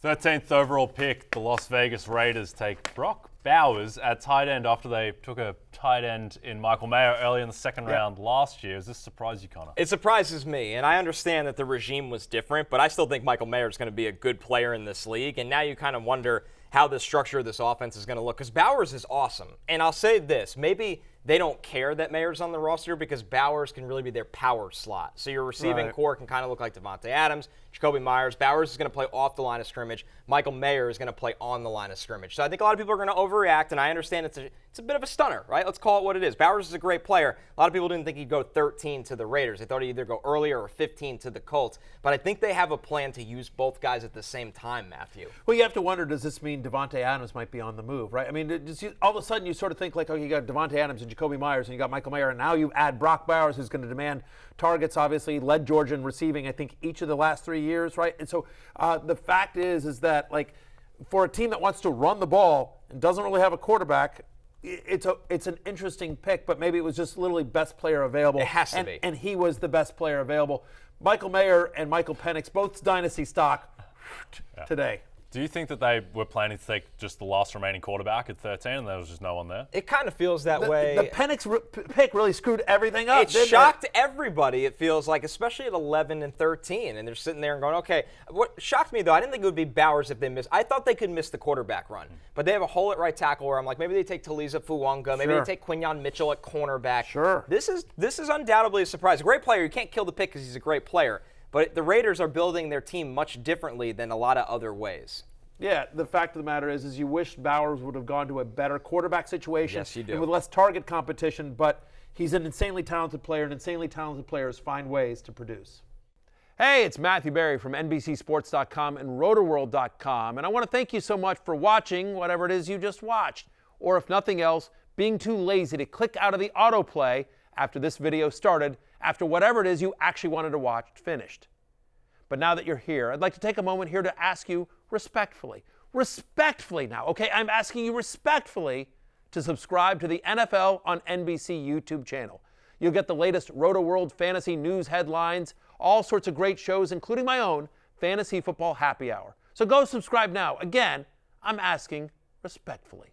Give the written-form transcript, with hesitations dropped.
13th overall pick, the Las Vegas Raiders take Brock Bowers at tight end after they took a tight end in Michael Mayer early in the second round last year. Does this surprise you, Connor? It surprises me, and I understand that the regime was different, but I still think Michael Mayer is going to be a good player in this league, and now you kind of wonder how the structure of this offense is going to look, because Bowers is awesome. And I'll say this, maybe they don't care that Mayer's on the roster because Bowers can really be their power slot. So your receiving core can kind of look like Devontae Adams, Jacoby Myers. Bowers is going to play off the line of scrimmage. Michael Mayer is going to play on the line of scrimmage. So I think a lot of people are going to overreact, and I understand it's a bit of a stunner, right? Let's call it what it is. Bowers is a great player. A lot of people didn't think he'd go 13 to the Raiders. They thought he'd either go earlier or 15 to the Colts. But I think they have a plan to use both guys at the same time, Matthew. Well, you have to wonder, does this mean Devontae Adams might be on the move, right? I mean, all of a sudden you sort of think like, oh, you got Devontae Adams and Jacoby Myers, and you got Michael Mayer, and now you add Brock Bowers, who's going to demand targets, obviously, led Georgia in receiving, I think, each of the last 3 years, right? And so the fact is that, like, for a team that wants to run the ball and doesn't really have a quarterback, it's an interesting pick, but maybe it was just literally best player available. It has to be. And he was the best player available. Michael Mayer and Michael Penix, both dynasty stock today. Do you think that they were planning to take just the last remaining quarterback at 13 and there was just no one there? It kind of feels that way. The Penix pick really screwed everything up. It shocked everybody, it feels like, especially at 11 and 13. And they're sitting there and going, okay. What shocked me, though, I didn't think it would be Bowers if they missed. I thought they could miss the quarterback run. But they have a hole at right tackle where I'm like, maybe they take Taliza Fuwanga. Maybe they take Quinyon Mitchell at cornerback. Sure. This is undoubtedly a surprise. A great player. You can't kill the pick because he's a great player. But the Raiders are building their team much differently than a lot of other ways. Yeah, the fact of the matter is you wish Bowers would have gone to a better quarterback situation. Yes, you do. And with less target competition, but he's an insanely talented player, and insanely talented players find ways to produce. Hey, it's Matthew Berry from NBCSports.com and Rotoworld.com, and I want to thank you so much for watching whatever it is you just watched, or if nothing else, being too lazy to click out of the autoplay after this video started, after whatever it is you actually wanted to watch finished. But now that you're here, I'd like to take a moment here to ask you respectfully now, okay? I'm asking you respectfully to subscribe to the NFL on NBC YouTube channel. You'll get the latest Roto-World fantasy news headlines, all sorts of great shows, including my own Fantasy Football Happy Hour. So go subscribe now. Again, I'm asking respectfully.